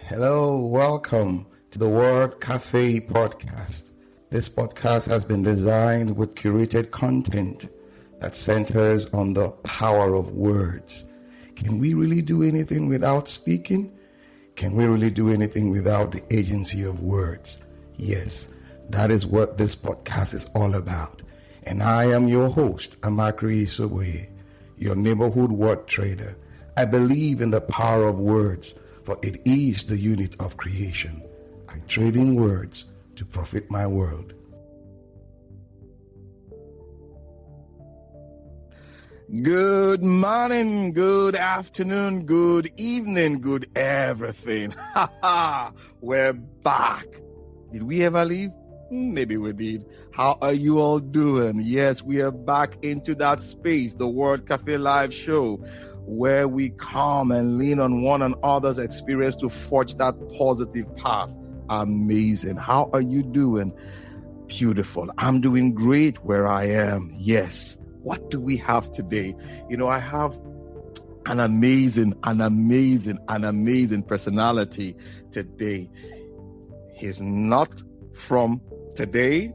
Hello, welcome to the Word Cafe podcast. This podcast has been designed with curated content that centers on the power of words. Can we really do anything without speaking? Can we really do anything without the agency of words? Yes, that is what this podcast is all about. And I am your host, Amakri Isoboye, your neighborhood word trader. I believe in the power of words, for it is the unit of creation. I trade in words to profit my world. Good morning, good afternoon, good evening, good everything. We're back. Did we ever leave? Maybe we did. How are you all doing? Yes, we are back into that space, the Word Cafe Live show, where we come and lean on one another's experience to forge that positive path. Amazing. How are you doing? Beautiful. I'm doing great where I am. Yes. What do we have today? I have an amazing personality today. He's not from today.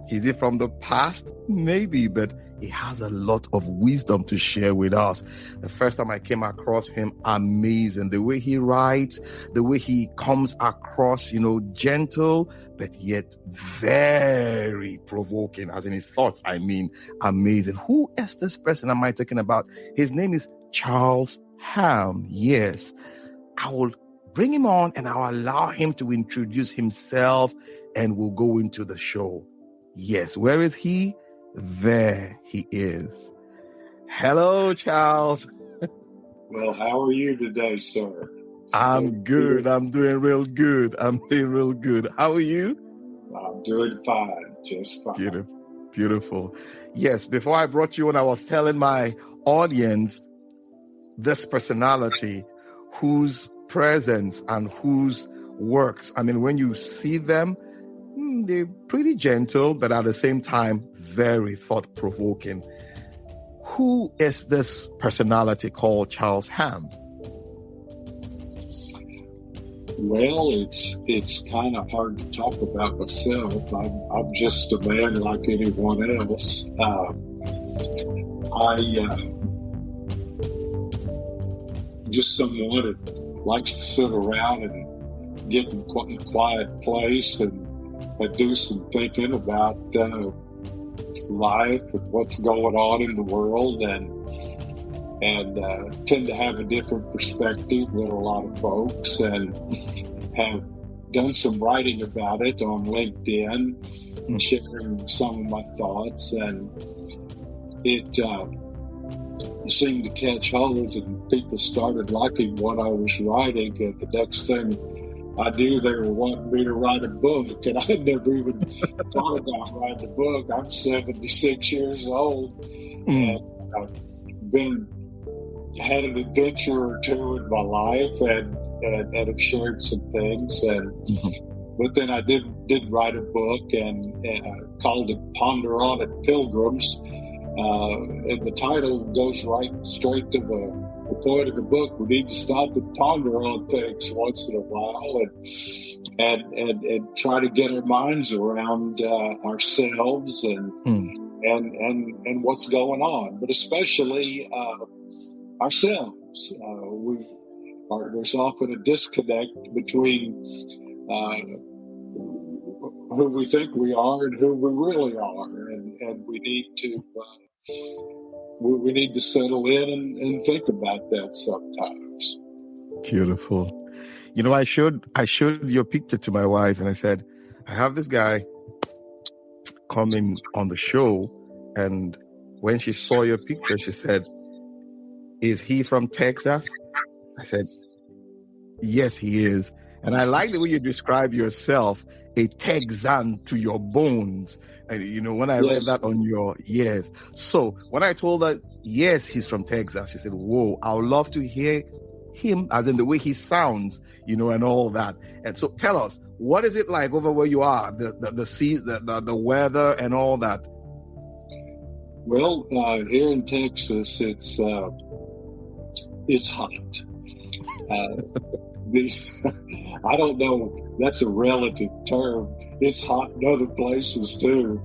Is he from the past? Maybe, but he has a lot of wisdom to share with us. The first time I came across him, amazing. The way he writes, the way he comes across, gentle, but yet very provoking, as in his thoughts, amazing. Who is this person am I talking about? His name is Charles Hamm. Yes, I will bring him on and I'll allow him to introduce himself and we'll go into the show. Yes, where is he? There he is. Hello, Charles. Well, how are you today, sir? I'm good. I'm doing real good. How are you? I'm doing fine. Just fine. Beautiful. Yes, before I brought you on, I was telling my audience this personality whose presence and whose works, when you see them, they're pretty gentle, but at the same time, very thought-provoking. Who is this personality called Charles Hamm? Well, it's kind of hard to talk about myself. I'm just a man like anyone else. I just someone that likes to sit around and get in a quiet place and do some thinking about life and what's going on in the world, and tend to have a different perspective than a lot of folks, and have done some writing about it on LinkedIn and sharing some of my thoughts, and it seemed to catch hold, and people started liking what I was writing, and the next thing I knew they were wanting me to write a book, and I had never even thought about writing a book. I'm 76 years old, and I've had an adventure or two in my life, and have shared some things. But then I did write a book and called it Ponder On It, Pilgrims. And the title goes right straight to the point of the book. We need to stop and ponder on things once in a while, and try to get our minds around ourselves and what's going on, but especially ourselves. There's often a disconnect between who we think we are and who we really are, and we need to we need to settle in and think about that sometimes. Beautiful. I showed your picture to my wife, and I said, I have this guy coming on the show, and when she saw your picture, she said, is he from Texas? I said, yes, he is. And I like the way you describe yourself, a Texan to your bones. And, when I read that on your, yes. So when I told her, yes, he's from Texas, she said, whoa, I would love to hear him, as in the way he sounds, and all that. And so tell us, what is it like over where you are, the seas, the weather and all that? Well, here in Texas, it's hot. I don't know. That's a relative term. It's hot in other places too,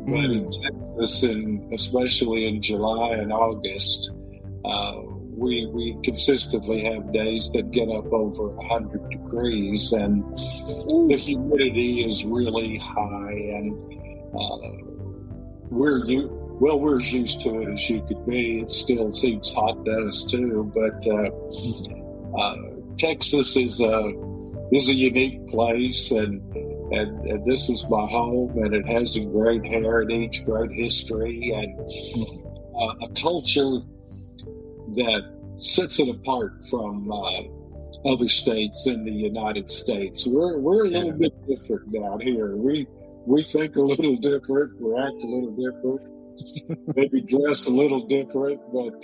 but in Texas, and especially in July and August, we consistently have days that get up over 100 degrees, and the humidity is really high, and we're as used to it as you could be. It still seems hot to us too, but Texas is a unique place, and this is my home, and it has a great heritage, great history, and a culture that sets it apart from other states in the United States. We're a little bit different down here. We think a little different, we act a little different, maybe dress a little different, but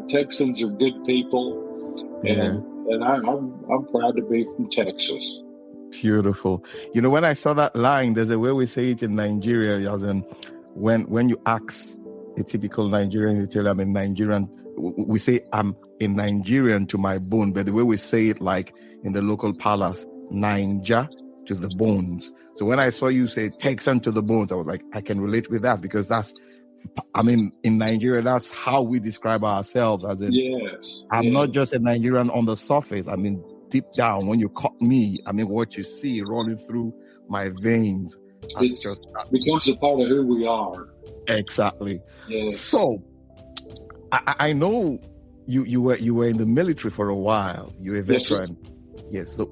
Texans are good people, and I'm proud to be from Texas. Beautiful. You know, when I saw that line, there's a way we say it in Nigeria, as in when you ask a typical Nigerian, you tell I'm a Nigerian. We say I'm a Nigerian to my bone, but the way we say it, like in the local palace, Ninja to the bones. So when I saw you say Texan to the bones, I was like, I can relate with that, because in Nigeria, that's how we describe ourselves. As in, I'm not just a Nigerian on the surface. I mean, deep down, when you cut me, what you see running through my veins, becomes a part of who we are. Exactly. Yes. So, I know you were in the military for a while. You were a veteran. Yes. So,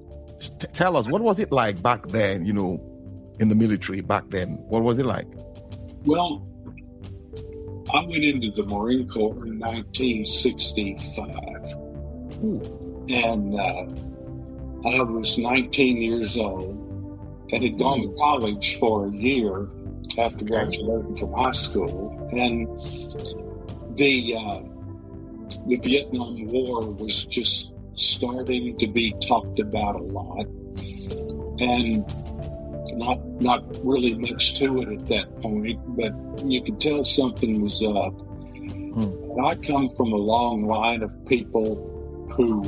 tell us, what was it like back then? In the military back then, what was it like? Well, I went into the Marine Corps in 1965, and I was 19 years old and had gone to college for a year after graduating from high school. And the Vietnam War was just starting to be talked about a lot, and not really much to it at that point, but you could tell something was up. And I come from a long line of people who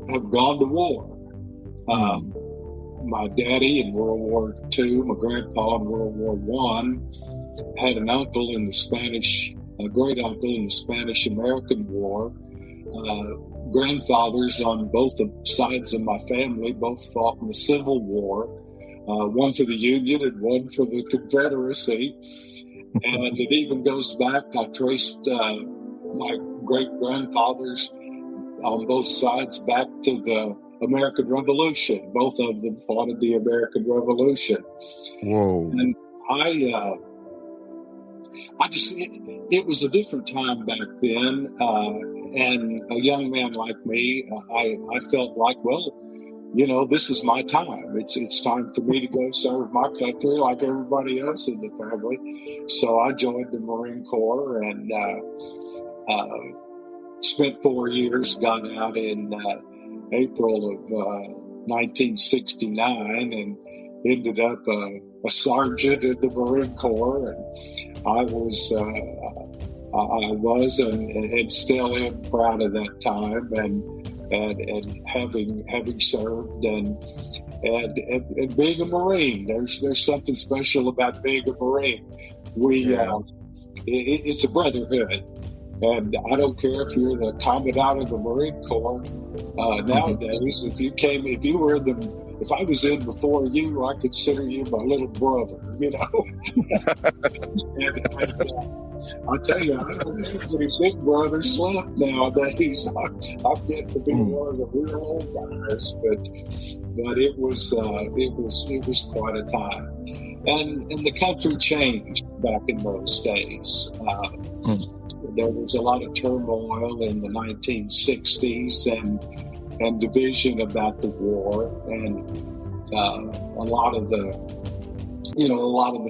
have gone to war. My daddy in World War II, my grandpa in World War I, had an uncle in a great uncle in the Spanish-American War. Grandfathers on both sides of my family both fought in the Civil War, one for the Union and one for the Confederacy. And it even goes back, I traced my great-grandfathers on both sides back to the American Revolution. Both of them fought in the American Revolution. Whoa. And it was a different time back then. And a young man like me, I felt like, well, this is my time. It's time for me to go serve my country like everybody else in the family. So I joined the Marine Corps and spent 4 years, got out in April of 1969, and ended up a sergeant in the Marine Corps. And I was and still am proud of that time, and having served and being a Marine. There's something special about being a Marine. It's a brotherhood. And I don't care if you're the commandant of the Marine Corps nowadays. If I was in before you, I consider you my little brother. And I tell you, I don't have any big brothers left nowadays. I'm getting to be one of the real old guys, but it was quite a time, and the country changed back in those days. There was a lot of turmoil in the 1960s and division about the war, and a lot of the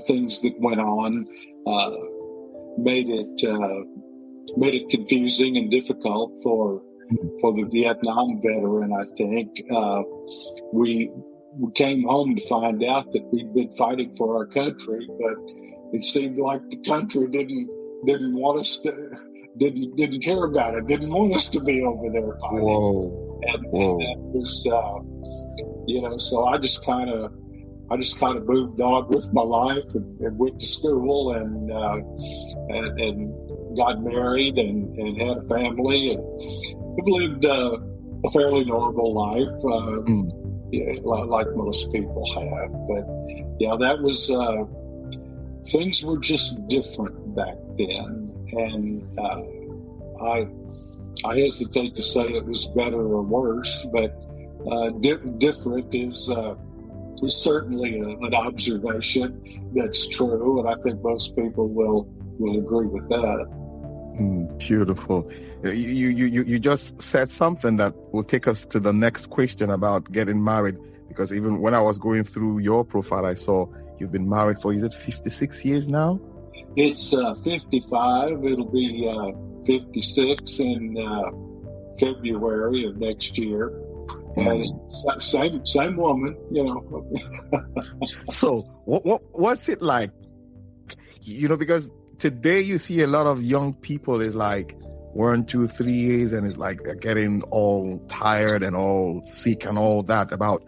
things that went on made it confusing and difficult for the Vietnam veteran. I think we came home to find out that we'd been fighting for our country, but it seemed like the country didn't want us didn't care about it, didn't want us to be over there fighting. Whoa. And that was, so I just kind of moved on with my life and went to school and got married and had a family and have lived a fairly normal life, like most people have. But yeah, that was, things were just different back then. And I hesitate to say it was better or worse, but different is certainly an observation that's true, and I think most people will agree with that. Beautiful. You just said something that will take us to the next question about getting married, because even when I was going through your profile, I saw you've been married for, is it 56 years now? It's 55. It'll be 56 in February of next year. And same woman, So what's it like? Because today you see a lot of young people is like 1, 2, 3 years, and it's like they're getting all tired and all sick and all that about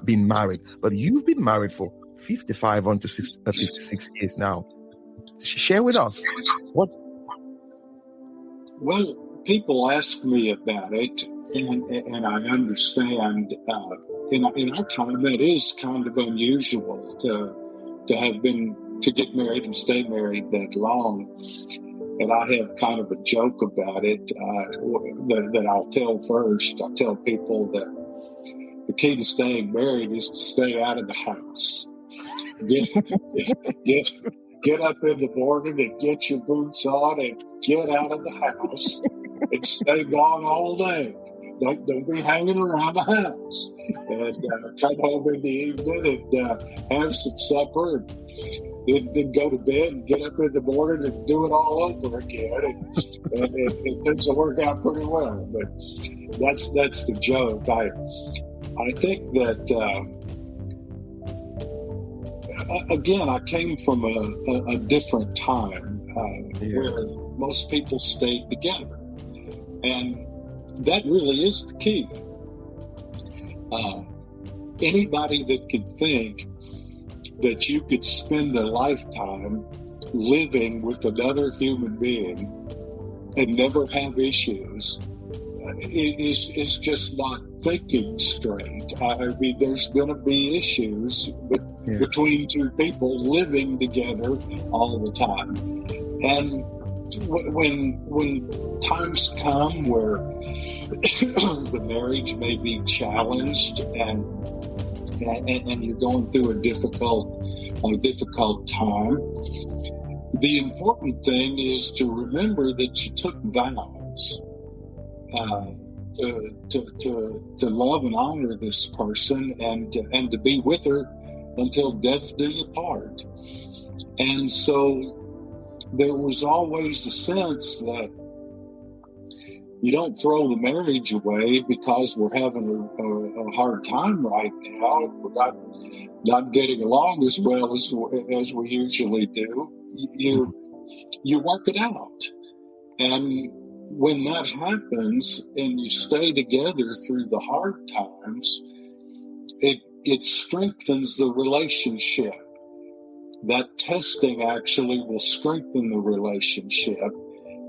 being married. But you've been married for 55 on to 56 years now. Share with us. Well, people ask me about it, and I understand. In our time, that is kind of unusual to get married and stay married that long. And I have kind of a joke about it that I'll tell first. I tell people that the key to staying married is to stay out of the house. Get up in the morning and get your boots on and get out of the house and stay gone all day. Don't be hanging around the house. And come home in the evening and have some supper and then go to bed and get up in the morning and do it all over again. And things will work out pretty well. But that's the joke. I think that... again, I came from a different time where most people stayed together. And that really is the key. Anybody that could think that you could spend a lifetime living with another human being and never have issues is just not thinking straight. I mean, there's going to be issues between two people living together all the time. And when times come where the marriage may be challenged and you're going through a difficult time, the important thing is to remember that you took vows to love and honor this person and to be with her until death do you part. And so there was always a sense that you don't throw the marriage away because we're having a hard time right now. We're not getting along as well as we usually do. You work it out. And when that happens and you stay together through the hard times, it strengthens the relationship. That testing actually will strengthen the relationship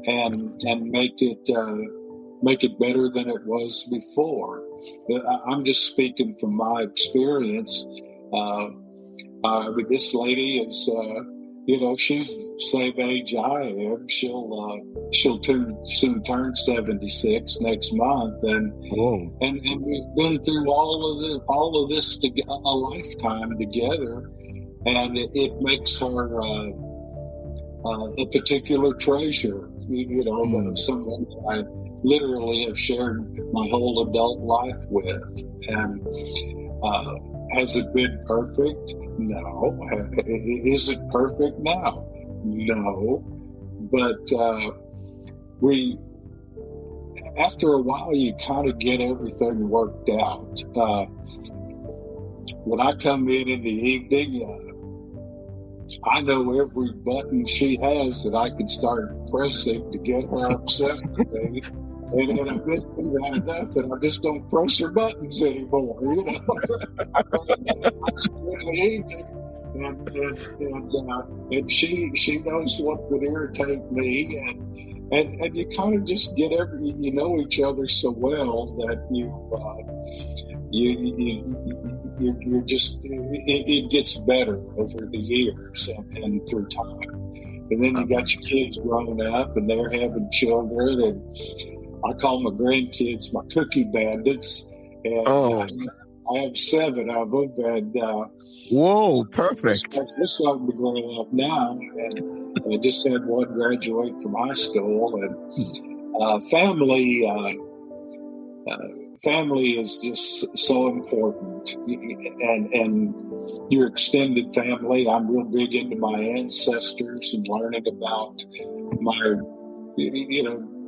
and make it better than it was before. I'm just speaking from my experience. This lady is, she's the same age I am. She'll soon turn 76 next month, and we've been through all of this a lifetime together, and it makes her a particular treasure. Someone that I literally have shared my whole adult life with, and has it been perfect? No. Is it perfect now? No. But after a while, you kind of get everything worked out. When I come in the evening, I know every button she has that I can start pressing to get her upset with me. And I've been through that enough, and I just don't press her buttons anymore, you know. And she knows what would irritate me, and you kind of just get you know each other so well that you're just it gets better over the years and through time. And then you got your kids growing up, and they're having children, and I call my grandkids my cookie bandits. And I have 7 of them, and whoa, perfect. They're starting to grow up now, and I just had one graduate from high school. And family is just so important, and your extended family. I'm real big into my ancestors and learning about my,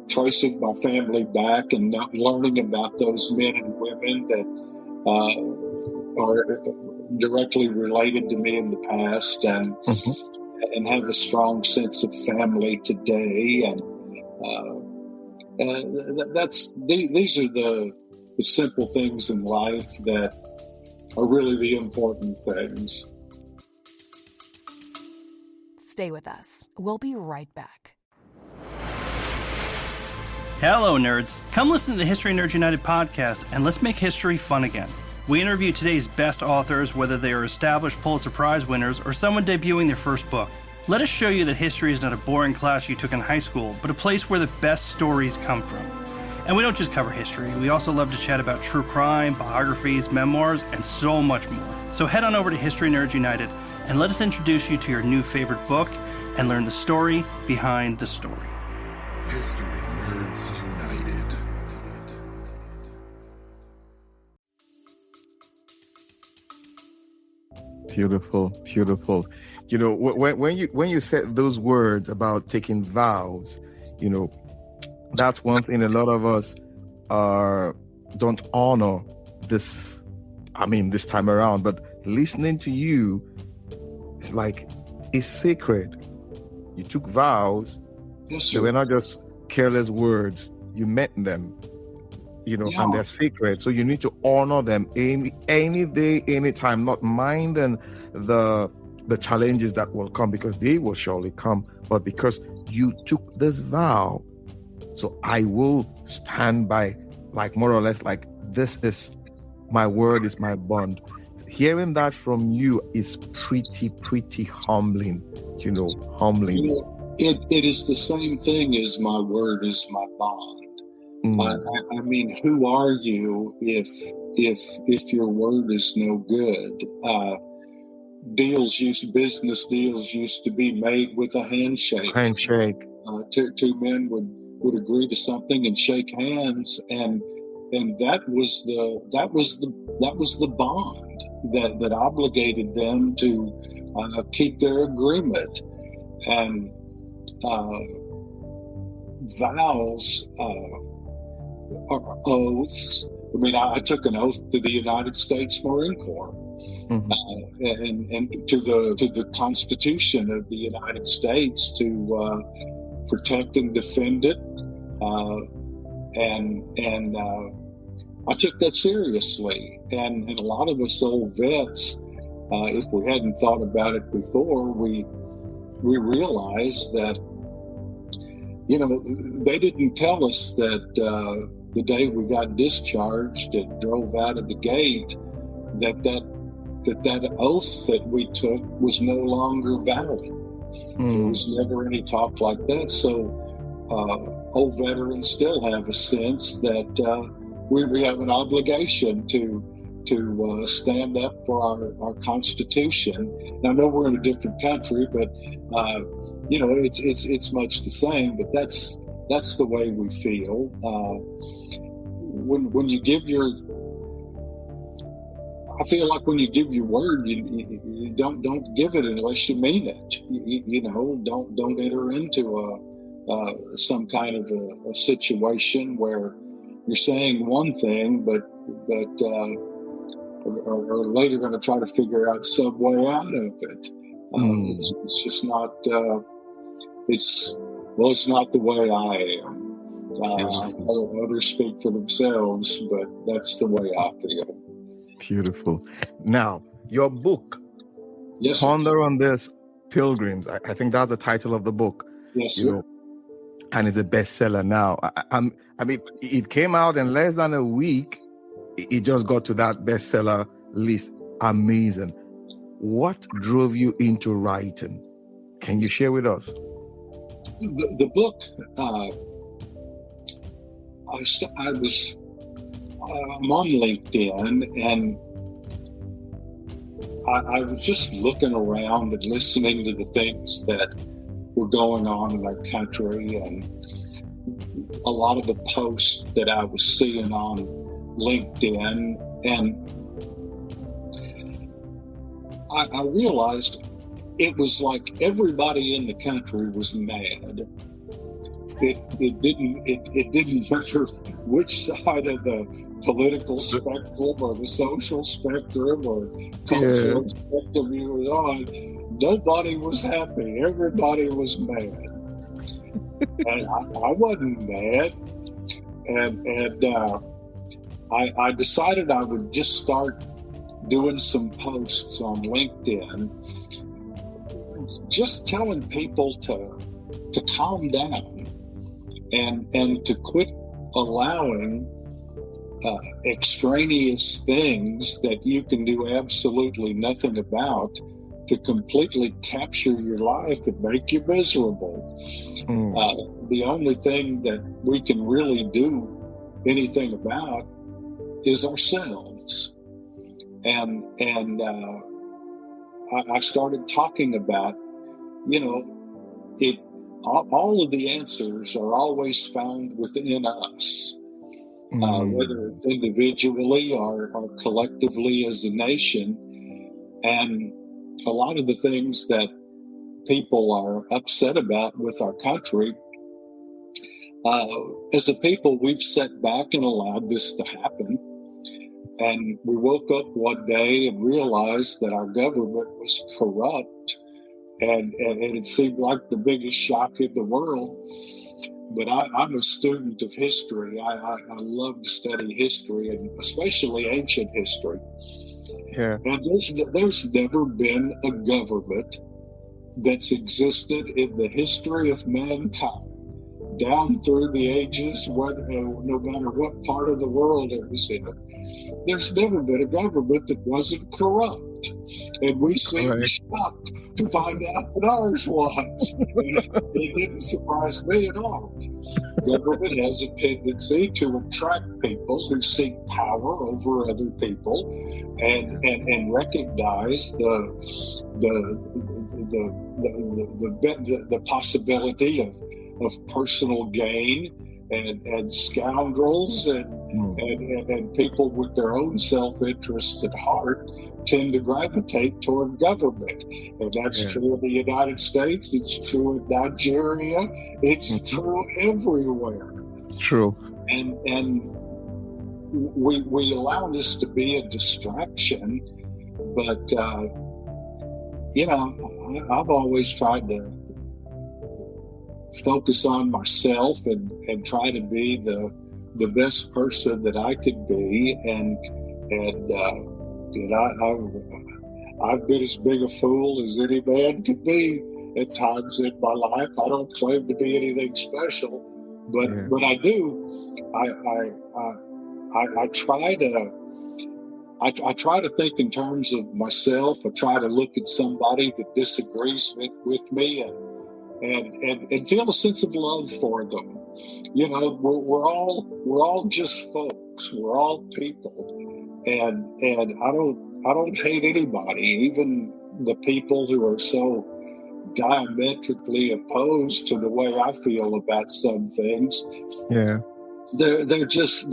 tracing my family back and not learning about those men and women that are directly related to me in the past, and have a strong sense of family today. And these are the simple things in life that are really the important things. Stay with us. We'll be right back. Hello, nerds. Come listen to the History Nerds United podcast, and let's make history fun again. We interview today's best authors, whether they are established Pulitzer Prize winners or someone debuting their first book. Let us show you that history is not a boring class you took in high school, but a place where the best stories come from. And we don't just cover history. We also love to chat about true crime, biographies, memoirs, and so much more. So head on over to History Nerds United and let us introduce you to your new favorite book and learn the story behind the story. History Nerds United. Beautiful, beautiful. When you said those words about taking vows, that's one thing a lot of us don't honor this time around. But listening to you, it's like it's sacred. You took vows. Yes, they were not just careless words. You meant them, and they're sacred. So you need to honor them any day, any time, not minding the challenges that will come, because they will surely come. But because you took this vow, so I will stand by, like more or less, like this is my word, is my bond. Hearing that from you is pretty humbling, humbling. It is the same thing as my word is my bond. I mean, who are you if your word is no good? Business deals used to be made with a handshake. Two men would agree to something and shake hands, and that was the bond that obligated them to keep their agreement. And vows are oaths. I mean, I took an oath to the United States Marine Corps, and to the Constitution of the United States to protect and defend it, and I took that seriously. And a lot of us old vets, if we hadn't thought about it before, we realized that they didn't tell us that the day we got discharged and drove out of the gate that oath that we took was no longer valid. There was never any talk like that. So old veterans still have a sense that we have an obligation to stand up for our Constitution. And I know we're in a different country, but it's much the same. But that's the way we feel. When you give I feel like when you give your word, you don't give it unless you mean it. Don't enter into some kind of a situation where you're saying one thing, but are later going to try to figure out some way out of it. It's just not. It's not the way I am. Others speak for themselves, but that's the way I feel. Beautiful. Now, your book, Yes, Ponder sir. on This, Pilgrims. I think that's the title of the book. Yes, sir. And it's a bestseller now. I mean, it came out in less than a week. It just got to that bestseller list. Amazing. What drove you into writing? Can you share with us? The book, I'm on LinkedIn, and I was just looking around and listening to the things that were going on in our country, and a lot of the posts that I was seeing on LinkedIn, and I realized it was like everybody in the country was mad. It didn't matter which side of the political spectrum or the social spectrum or cultural spectrum you were on. Nobody was happy. Everybody was mad. And I wasn't mad. And I decided I would just start doing some posts on LinkedIn, just telling people to calm down and to quit allowing extraneous things that you can do absolutely nothing about to completely capture your life and make you miserable. The only thing that we can really do anything about is ourselves. And I started talking about, all of the answers are always found within us, whether it's individually or collectively as a nation. And a lot of the things that people are upset about with our country, as a people, we've sat back and allowed this to happen. And we woke up one day and realized that our government was corrupt, and it seemed like the biggest shock in the world. But I'm a student of history. I love to study history, and especially ancient history. Yeah. And there's never been a government that's existed in the history of mankind, down through the ages, no matter what part of the world it was in. There's never been a government that wasn't corrupt. And we seem shocked to find out that ours was. It didn't surprise me at all. Government has a tendency to attract people who seek power over other people and recognize the possibility of personal gain and scoundrels and people with their own self-interest at heart tend to gravitate toward government. And that's true in the United States. It's true in Nigeria. It's true everywhere. True. And we allow this to be a distraction, but I've always tried to focus on myself and try to be the best person that I could be, and I've been as big a fool as any man could be at times in my life. I don't claim to be anything special, but I do. I try to think in terms of myself. I try to look at somebody that disagrees with me and feel a sense of love for them. We're all just folks. We're all people, and I don't hate anybody, even the people who are so diametrically opposed to the way I feel about some things. Yeah, they're just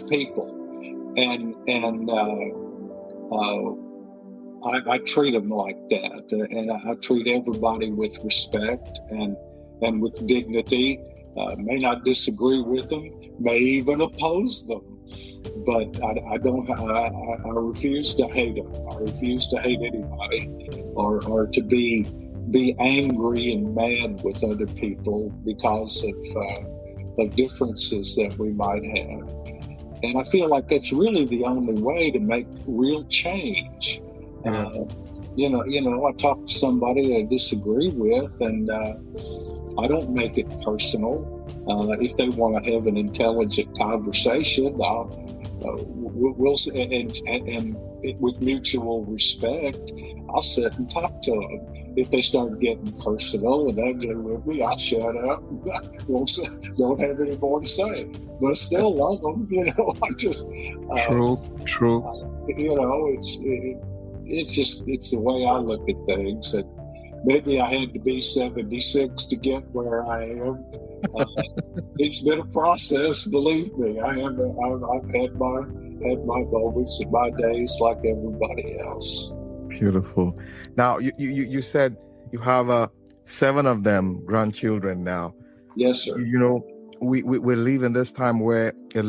people, and I treat them like that, and I treat everybody with respect and with dignity. May not disagree with them, may even oppose them, but I refuse to hate them. I refuse to hate anybody, or to be angry and mad with other people because of differences that we might have. And I feel like that's really the only way to make real change. Yeah. I talk to somebody I disagree with, and I don't make it personal. If they want to have an intelligent conversation, we'll and with mutual respect, I'll sit and talk to them. If they start getting personal and ugly with me, I'll shut up. Don't have any more to say. But I still love them. I just True. It's the way I look at things. And maybe I had to be 76 to get where I am. It's been a process, believe me. I've had my moments and my days like everybody else. Beautiful. Now, you said you have 7 of them grandchildren now. Yes, sir. We live in this time where we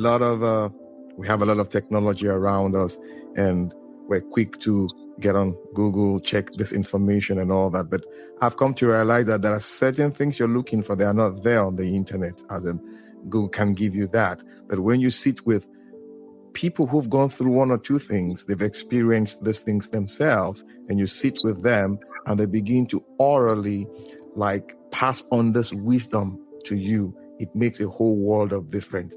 have a lot of technology around us, and we're quick to get on Google, check this information and all that. But I've come to realize that there are certain things you're looking for. They are not there on the internet, as in Google can give you that. But when you sit with people who've gone through 1 or 2 things, they've experienced these things themselves, and you sit with them and they begin to orally pass on this wisdom to you, it makes a whole world of difference.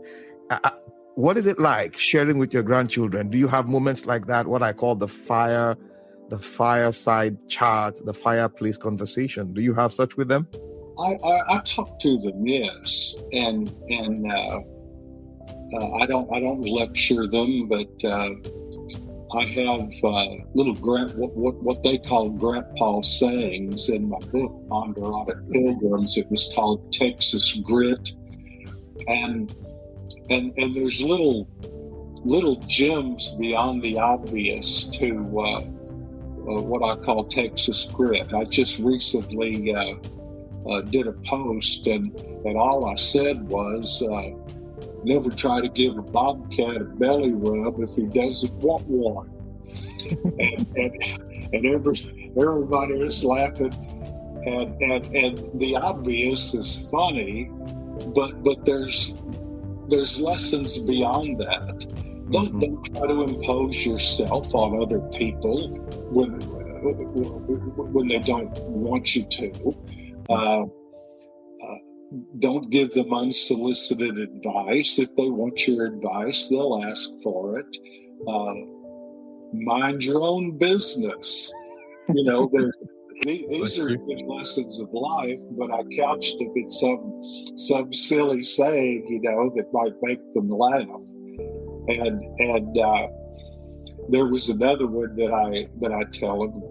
What is it like sharing with your grandchildren? Do you have moments like that, what I call the fireside chat, the fireplace conversation? Do you have such with them? I talk to them, yes, and I don't lecture them, but I have little what they call grandpa sayings in my book, Ponderotic Pilgrims. It was called Texas Grit, and there's little gems beyond the obvious to what I call Texas Grit. I just recently did a post, and all I said was, never try to give a bobcat a belly rub if he doesn't want one. and everybody was laughing, and the obvious is funny, but there's lessons beyond that. Don't try to impose yourself on other people when they don't want you to. Don't give them unsolicited advice. If they want your advice, they'll ask for it. Mind your own business. These are good lessons of life, but I couched them in some silly saying, that might make them laugh. And there was another one that I tell them.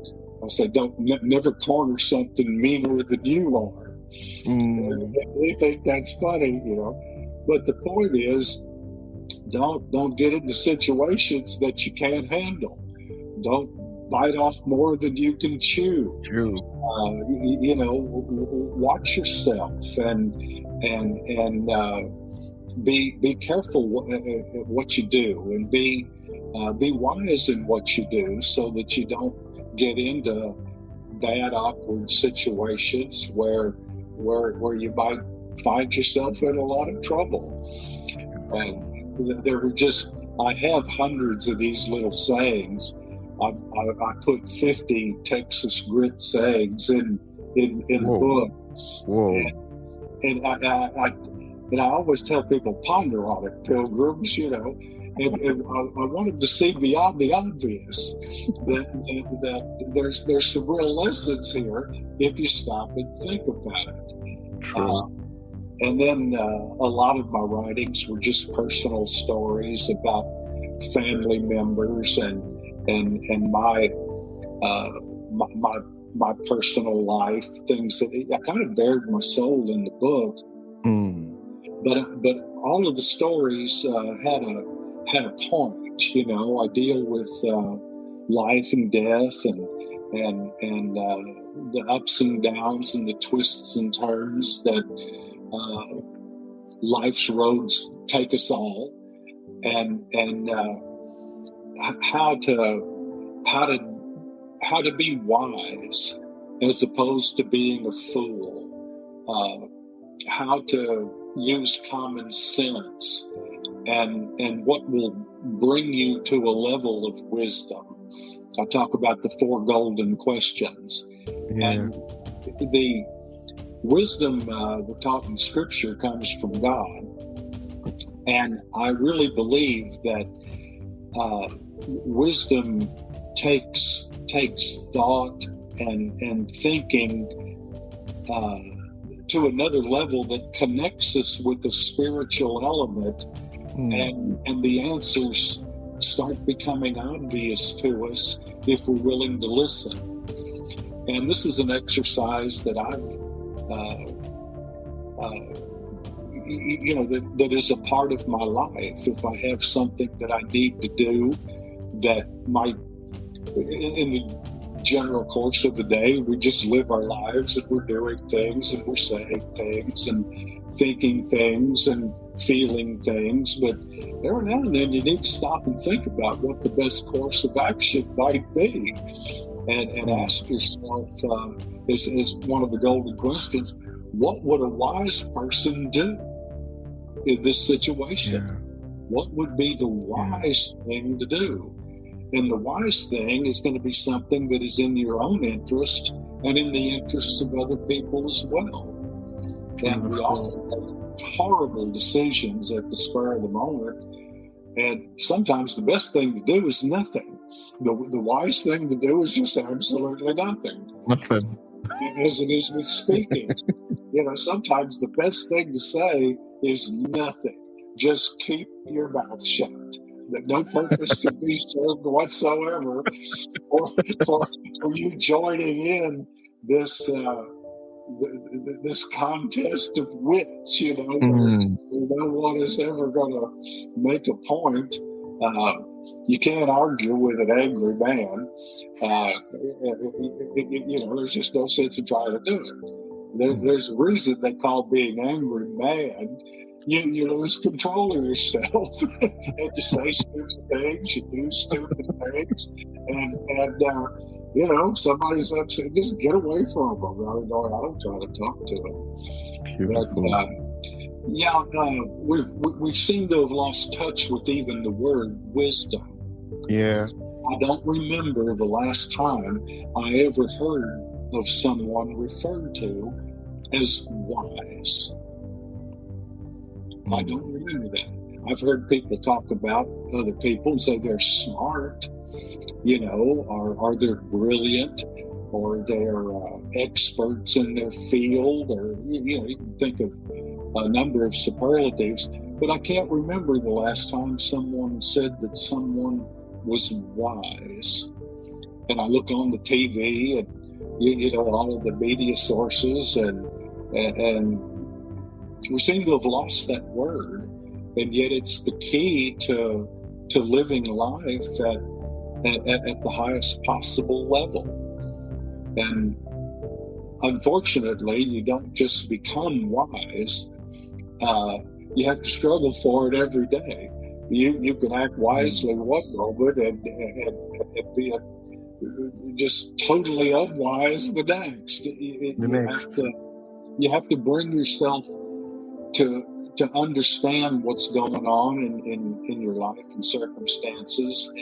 I say, never corner something meaner than you are. They think that's funny, But the point is, don't get into situations that you can't handle. Don't bite off more than you can chew. True. Watch yourself and be careful what you do, and be wise in what you do, so that you don't get into bad, awkward situations where you might find yourself in a lot of trouble. And I have hundreds of these little sayings. I put 50 Texas Grit sayings in the book. Whoa. And I always tell people, ponder on it, pilgrims, and I want them to see beyond the obvious, that there's some real lessons here if you stop and think about it. True. And then a lot of my writings were just personal stories about family members and my personal life, things that I kind of bared my soul in the book. But all of the stories had a point. I deal with life and death and the ups and downs and the twists and turns that life's roads take us all, and how to how to be wise as opposed to being a fool, how to use common sense, and what will bring you to a level of wisdom. I talk about the 4 golden questions. Yeah. And the wisdom we're taught in Scripture comes from God. And I really believe that wisdom takes thought and thinking to another level that connects us with the spiritual element, and the answers start becoming obvious to us if we're willing to listen. And this is an exercise that I've that is a part of my life. If I have something that I need to do that might, in the general course of the day, we just live our lives and we're doing things and we're saying things and thinking things and feeling things. But every now and then you need to stop and think about what the best course of action might be, and ask yourself, is one of the golden questions, what would a wise person do in this situation? Yeah. What would be the wise thing to do? And the wise thing is going to be something that is in your own interest and in the interests of other people as well. And we often make horrible decisions at the spur of the moment. And sometimes the best thing to do is nothing. The wise thing to do is just absolutely nothing. Nothing. As it is with speaking. Sometimes the best thing to say is nothing. Just keep your mouth shut. That no purpose can be served whatsoever for you joining in this this contest of wits. No one is ever going to make a point. You can't argue with an angry man. There's just no sense in trying to do it. There's a reason they call being angry mad. You lose control of yourself, and you say stupid things, you do stupid things, and somebody's upset, just get away from them. I don't try to talk to them. But, we seem to have lost touch with even the word wisdom. Yeah. I don't remember the last time I ever heard of someone referred to as wise. I don't remember that. I've heard people talk about other people and say they're smart, or they're brilliant, or they're experts in their field, or, you can think of a number of superlatives, but I can't remember the last time someone said that someone was wise. And I look on the TV and, all of the media sources, and we seem to have lost that word, and yet it's the key to living life at the highest possible level. And unfortunately, you don't just become wise. You have to struggle for it every day. You can act wisely one moment and be just totally unwise the next. You have to bring yourself to understand what's going on in your life and circumstances,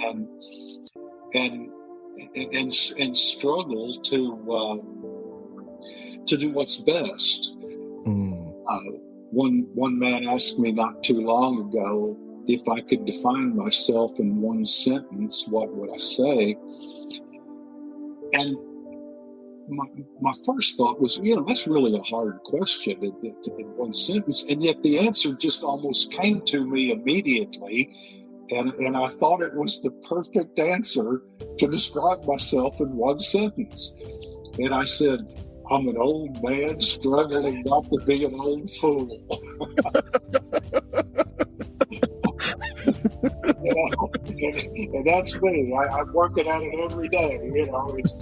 and struggle to do what's best. One man asked me not too long ago if I could define myself in one sentence, what would I say? And my first thought was, that's really a hard question in one sentence. And yet the answer just almost came to me immediately. And I thought it was the perfect answer to describe myself in one sentence. And I said, I'm an old man struggling not to be an old fool. And that's me. I'm working at it every day. It's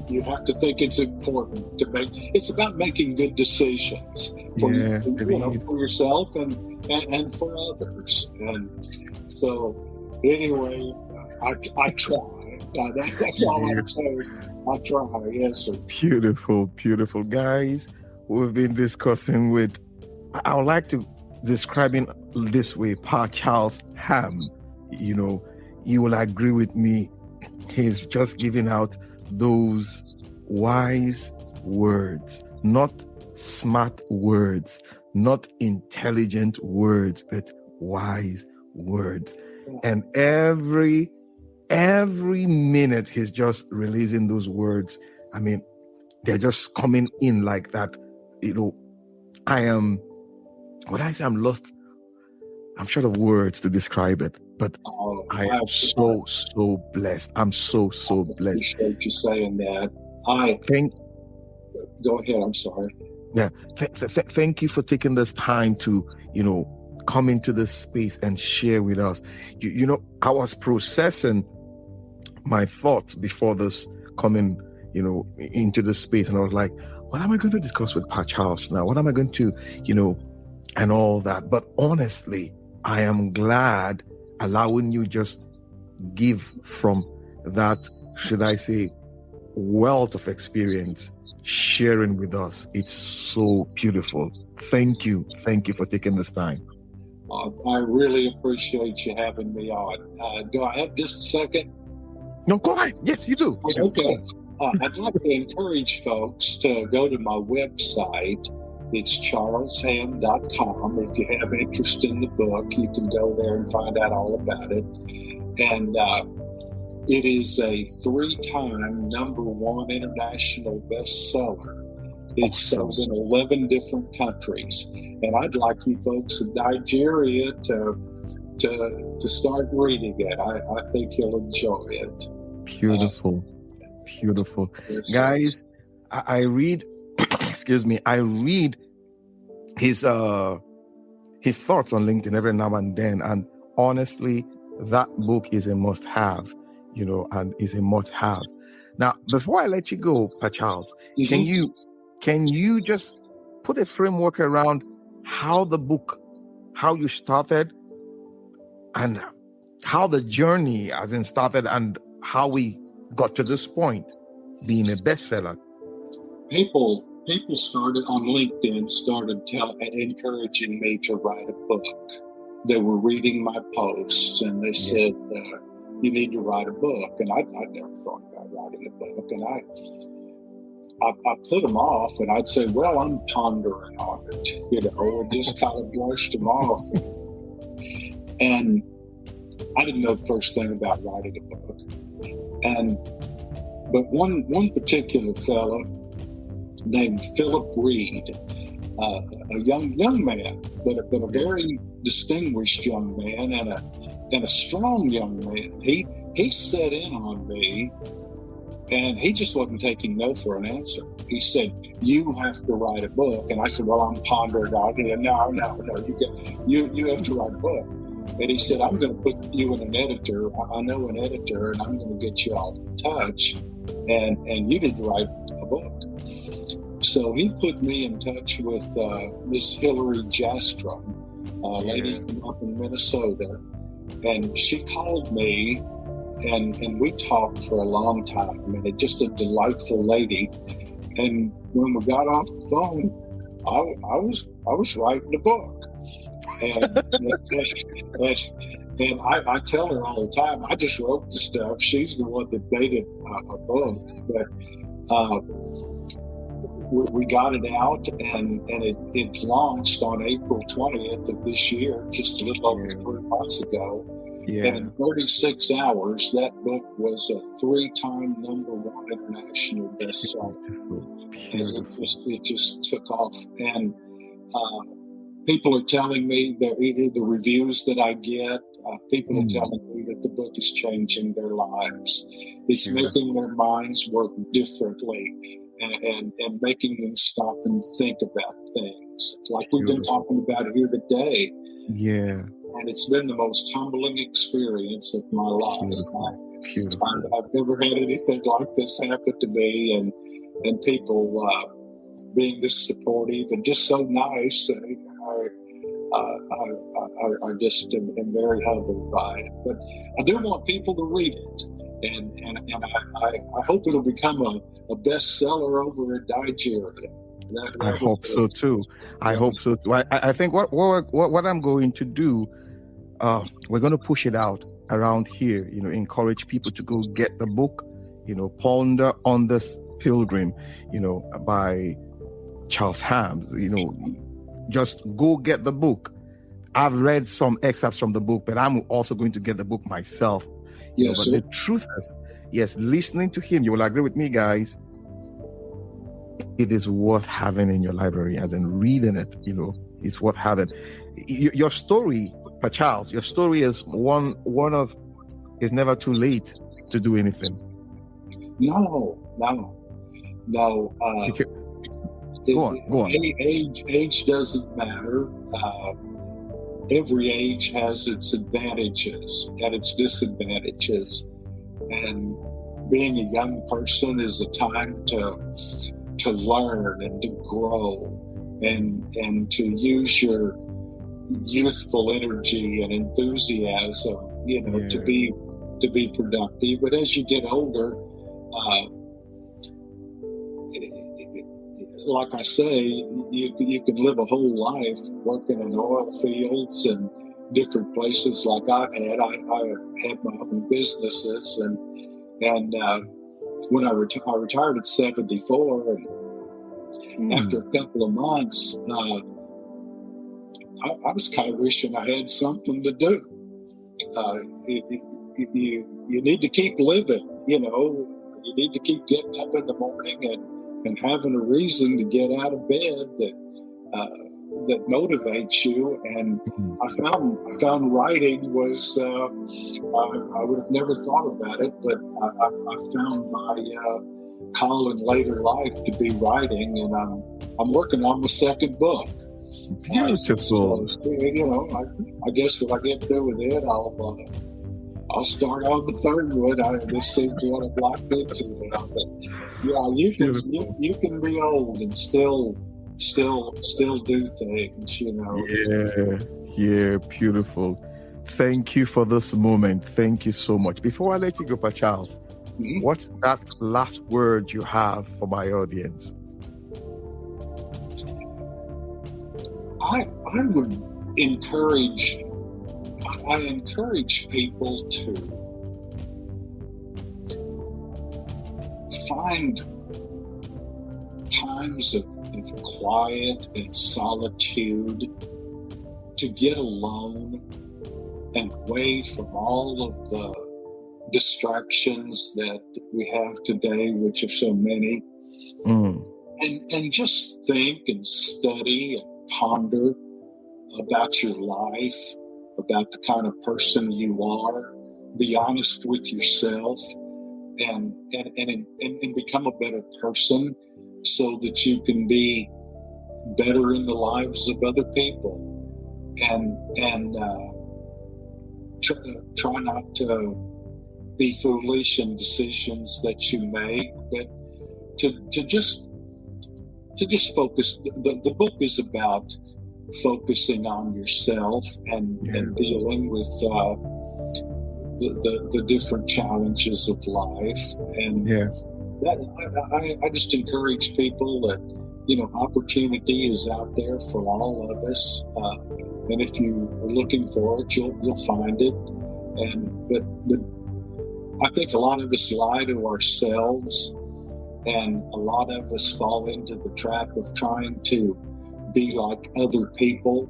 you have to think it's important to make. It's about making good decisions for for yourself and for others. And so, anyway, I try. That's all I'm saying. I try. Yes, sir. Beautiful, beautiful, guys. We've been discussing with. I would like to describe him this way, Pa Charles Hamm. You will agree with me. He's just giving out those wise words, not smart words, not intelligent words, but wise words. And every minute he's just releasing those words. I mean, they're just coming in like that. I'm lost. I'm short of words to describe it, but I am so blessed. I'm so blessed. I appreciate you saying that. Go ahead. I'm sorry. Yeah. Thank you for taking this time to, come into this space and share with us. I was processing my thoughts before this coming, into this space, and I was like, what am I going to discuss with Pa Charles now? What am I going to, and all that? But honestly, I am glad allowing you just give from that, should I say, wealth of experience, sharing with us. It's so beautiful. Thank you for taking this time. I really appreciate you having me on. Do I have just a second? No, go ahead. Yes, you do. Okay. I'd like to encourage folks to go to my website. It's charleshamm.com. If you have interest in the book, you can go there and find out all about it. And it is a 3-time #1 international bestseller. It's sold in 11 different countries. And I'd like you folks in Nigeria to start reading it. I think you'll enjoy it. Beautiful. Yes, guys, I read I read his thoughts on LinkedIn every now and then, and honestly, that book is a must-have, and is a must-have. Now, before I let you go, Pa Charles, can you just put a framework around how you started, and how the journey started, and how we got to this point, being a bestseller? People started on LinkedIn, encouraging me to write a book. They were reading my posts, and they said, you need to write a book. And I never thought about writing a book. And I put them off, and I'd say, well, I'm pondering on it, and just kind of brushed them off. And I didn't know the first thing about writing a book. But one particular fellow named Philip Reed, a young man, but a very distinguished young man, and a strong young man. He set in on me, and he just wasn't taking no for an answer. He said, "You have to write a book." And I said, "Well, I'm pondering on it." No, you have to write a book. And he said, "I'm going to put you in an editor. I know an editor, and I'm going to get you all in touch. And you need to write a book." So he put me in touch with Miss Hillary Jastrom, a lady from up in Minnesota. And she called me, and we talked for a long time. And it's just a delightful lady. And when we got off the phone, I was writing a book. And I tell her all the time, I just wrote the stuff. She's the one that made it a book. But we got it out, and it launched on April 20th of this year, just a little over 3 months ago. Yeah. And in 36 hours, that book was a 3-time #1 international bestseller. And it just took off. And people are telling me that either the reviews that I get, people are telling me that the book is changing their lives. It's making their minds work differently, and making them stop and think about things like we've been talking about here today. Yeah. And it's been the most humbling experience of my life. Beautiful. I've never had anything like this happen to me, and people being this supportive and just so nice. I just am very humbled by it. But I do want people to read it, and I hope it'll become a bestseller over in Nigeria. I hope so too. I hope so too. I think what I'm going to do, we're going to push it out around here. Encourage people to go get the book. Ponder on this Pilgrim. By Charles Hamm. Just go get the book. I've read some excerpts from the book, but I'm also going to get the book myself. Yes, but the truth is, yes, listening to him, you will agree with me, guys. It is worth having in your library, as in reading it. It's worth having. Your story, Charles, your story is one of. It's never too late to do anything. No. Go on. Age doesn't matter. Every age has its advantages and its disadvantages, and being a young person is a time to learn and to grow and to use your youthful energy and enthusiasm, to be productive. But as you get older, like I say, you can live a whole life working in oil fields and different places like I've had. I had my own businesses, and when I retired at 74, and after a couple of months, I was kind of wishing I had something to do. You need to keep living, you need to keep getting up in the morning and having a reason to get out of bed that motivates you. And I found writing was I would have never thought about it, but I found my call in later life to be writing, and I'm working on my second book. Beautiful. I guess when I get through with it, I'll start on the third one. This seems what I'm locked into now. But yeah, you can be old and still do things. Yeah, beautiful. Thank you for this moment. Thank you so much. Before I let you go, Charles, what's that last word you have for my audience? I would encourage people to find times of quiet and solitude, to get alone and away from all of the distractions that we have today, which are so many, and just think and study and ponder about your life, about the kind of person you are. Be honest with yourself, and become a better person, so that you can be better in the lives of other people. And try not to be foolish in decisions that you make, but to just focus. The book is about focusing on yourself and dealing with the different challenges of life. And I just encourage people that, opportunity is out there for all of us. And if you are looking for it, you'll find it. But I think a lot of us lie to ourselves, and a lot of us fall into the trap of trying to be like other people.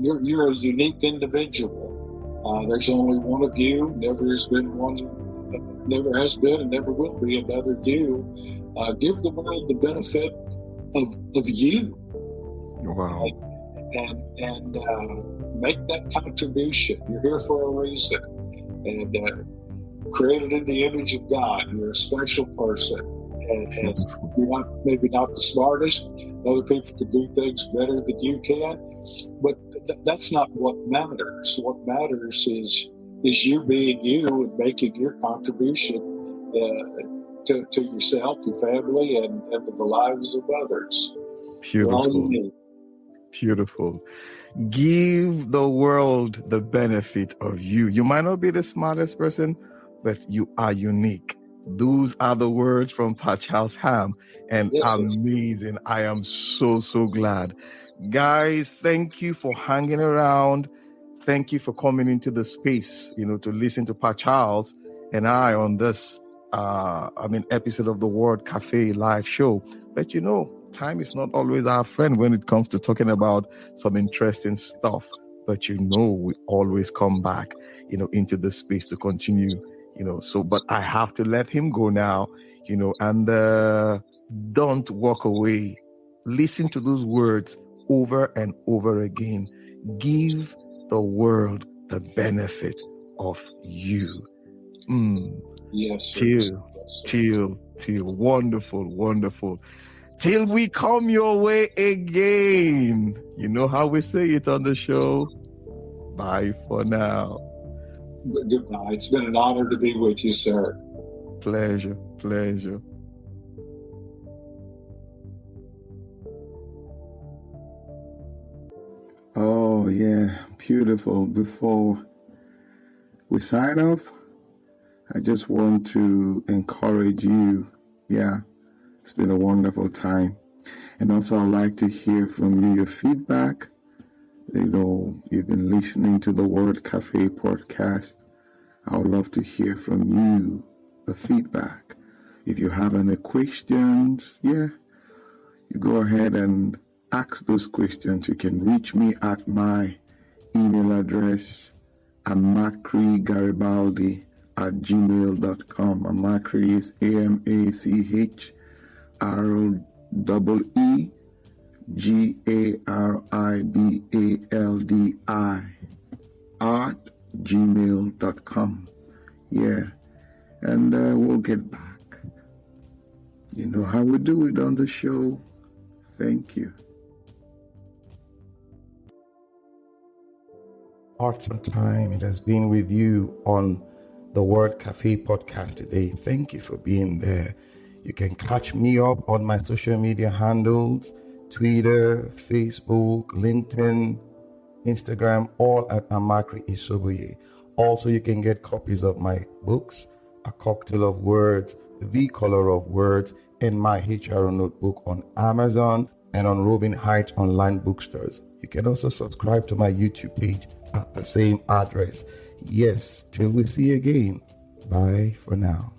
You're a unique individual. There's only one of you. Never has been and never will be another you. Give the world the benefit of you. Wow. And make that contribution. You're here for a reason, and created in the image of God. You're a special person, and you're maybe not the smartest. Other people can do things better than you can, but that's not what matters. What matters is is you being you and making your contribution to yourself, your family, and to the lives of others. Beautiful. Beautiful. Give the world the benefit of you. You might not be the smartest person, but you are unique. Those are the words from Charles Hamm, and amazing. I am so glad. Guys, thank you for hanging around. Thank you for coming into the space, to listen to Pat Charles and I on this episode of the Word Cafe live show. But time is not always our friend when it comes to talking about some interesting stuff. But we always come back, into the space to continue, but I have to let him go now, and don't walk away. Listen to those words over and over again. Give the world the benefit of you. Yes, sir. Till. Wonderful. Till we come your way again. You know how we say it on the show. Bye for now. Goodbye. It's been an honor to be with you, sir. Pleasure. Oh, yeah. Beautiful. Before we sign off, I just want to encourage you. Yeah, it's been a wonderful time. And also, I'd like to hear from you, your feedback. You've been listening to the Word Cafe podcast. I would love to hear from you, the feedback. If you have any questions, you go ahead and ask those questions. You can reach me at my email address, amakri@gmail.com. Amakri is AMACHROEGARIBALDI@gmail.com. And we'll get back. You know how we do it on the show. Thank you. Awesome time it has been with you on the Word Cafe podcast today. Thank you for being there. You can catch me up on my social media handles, Twitter, Facebook, LinkedIn, Instagram, all at Amakri Isobuye. Also, you can get copies of my books, A Cocktail of Words, The Color of Words, and my HRO notebook on Amazon and on Roving Heights online bookstores. You can also subscribe to my YouTube page at the same address. Yes, till we see you again. Bye for now.